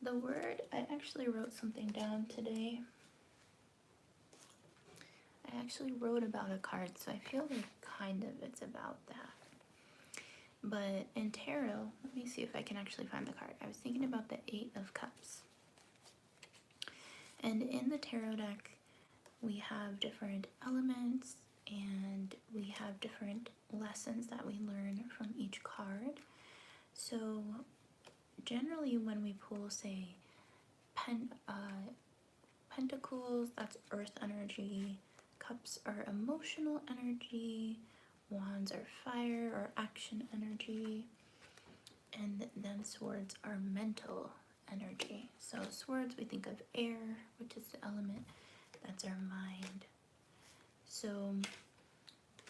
the word, I actually wrote something down today. I actually wrote about a card, so I feel like kind of it's about that. But in tarot, let me see if I can actually find the card. I was thinking about the Eight of Cups. And in the tarot deck, we have different elements and we have different lessons that we learn from each card. So generally when we pull, say, pentacles, that's earth energy, cups are emotional energy, wands are fire or action energy, and then swords are mental energy. So swords, we think of air, which is the element, that's our mind. So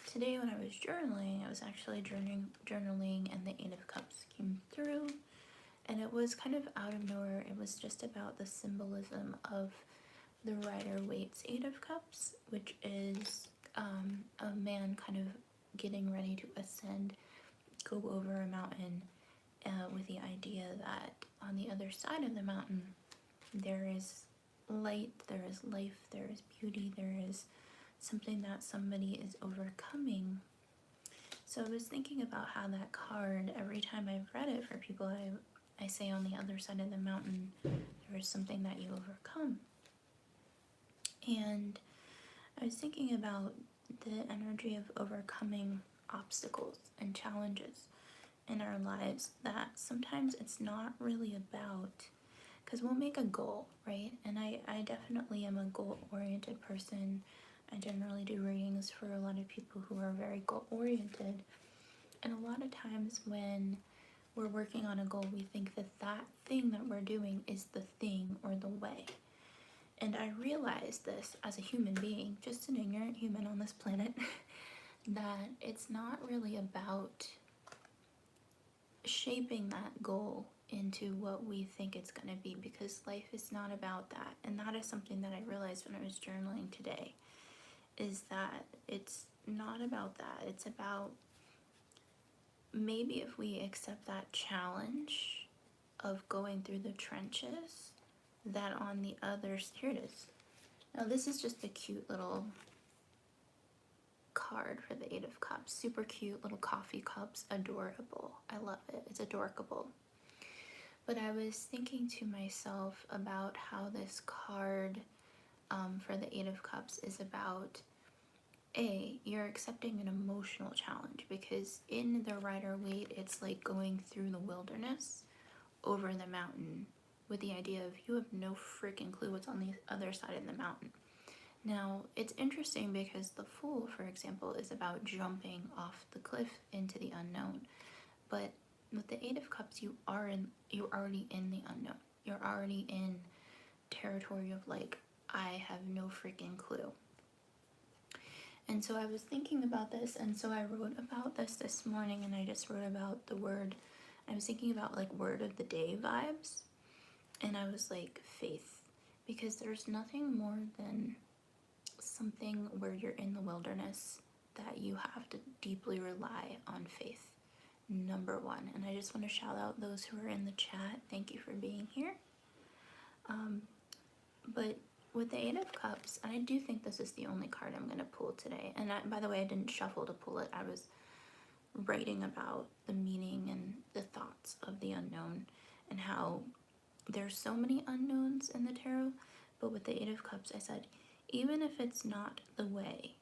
today when I was journaling, I was actually journaling and the Eight of Cups came through, and it was kind of out of nowhere. It was just about the symbolism of the Rider-Waite's Eight of Cups, which is a man kind of getting ready to ascend, go over a mountain, with the idea that on the other side of the mountain there is light, there is life, there is beauty, there is something that somebody is overcoming. So I was thinking about how that card, every time I've read it for people, I say on the other side of the mountain there is something that you overcome. And I was thinking about the energy of overcoming obstacles and challenges in our lives, that sometimes it's not really about, because we'll make a goal, right? And I definitely am a goal-oriented person. I generally do readings for a lot of people who are very goal-oriented. And a lot of times when we're working on a goal, we think that that thing that we're doing is the thing or the way. And I realized this as a human being, just an ignorant human on this planet, that it's not really about shaping that goal into what we think it's going to be, because life is not about that. And that is something that I realized when I was journaling today, is that it's not about that. It's about, maybe if we accept that challenge of going through the trenches, that on the others, here it is. Now this is just a cute little card for the Eight of Cups. Super cute little coffee cups, adorable. I love it. It's adorable. But I was thinking to myself about how this card for the Eight of Cups is about, you're accepting an emotional challenge, because in the Rider-Waite, it's like going through the wilderness over the mountain with the idea of you have no freaking clue what's on the other side of the mountain. Now, it's interesting because the Fool, for example, is about jumping off the cliff into the unknown. But with the Eight of Cups, you're already in the unknown. You're already in territory of like, I have no freaking clue. And so I was thinking about this, and so I wrote about this morning, and I just wrote about the word. I was thinking about like word of the day vibes, and I was like, faith, because there's nothing more than something where you're in the wilderness that you have to deeply rely on faith, number one. And I just want to shout out those who are in the chat. Thank you for being here. But with the Eight of Cups, and I do think this is the only card I'm going to pull today, and by the way, I didn't shuffle to pull it. I was writing about the meaning and the thoughts of the unknown, and how there's so many unknowns in the tarot. But with the Eight of Cups, I said, even if it's not the way,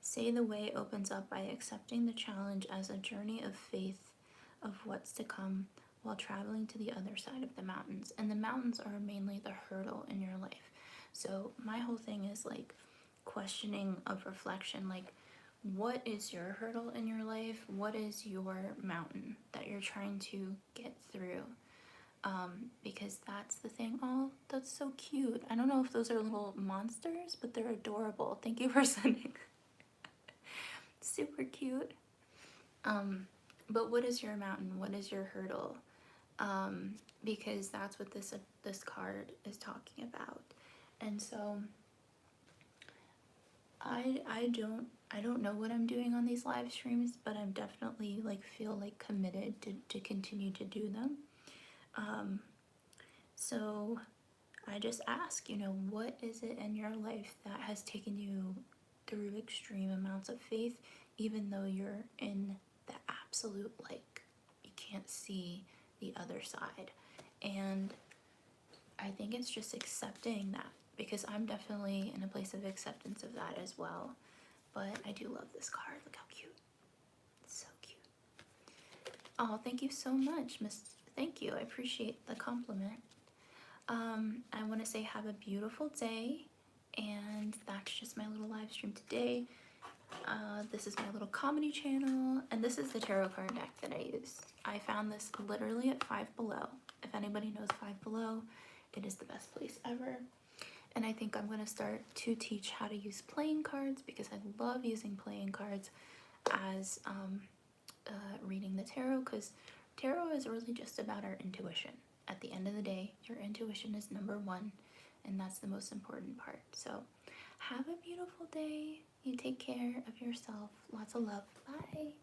say the way opens up by accepting the challenge as a journey of faith of what's to come while traveling to the other side of the mountains. And the mountains are mainly the hurdle in your life. So my whole thing is like questioning of reflection, like, what is your hurdle in your life? What is your mountain that you're trying to get through? Because that's the thing. Oh, that's so cute. I don't know if those are little monsters, but they're adorable. Thank you for sending. Super cute. But what is your mountain? What is your hurdle? Because that's what this card is talking about. And so I don't know what I'm doing on these live streams, but I'm definitely like feel like committed to continue to do them. So I just ask, you know, what is it in your life that has taken you through extreme amounts of faith, even though you're in the absolute, like, you can't see the other side? And I think it's just accepting that, because I'm definitely in a place of acceptance of that as well. But I do love this card. Look how cute. It's so cute. Oh, thank you so much, Miss. Thank you. I appreciate the compliment. I want to say have a beautiful day, and that's just my little live stream today. This is my little comedy channel, and this is the tarot card deck that I use. I found this literally at Five Below. If anybody knows Five Below, it is the best place ever. And I think I'm going to start to teach how to use playing cards, because I love using playing cards as reading the tarot, because tarot is really just about our intuition. At the end of the day, your intuition is number one, and that's the most important part. So have a beautiful day. You take care of yourself. Lots of love. Bye.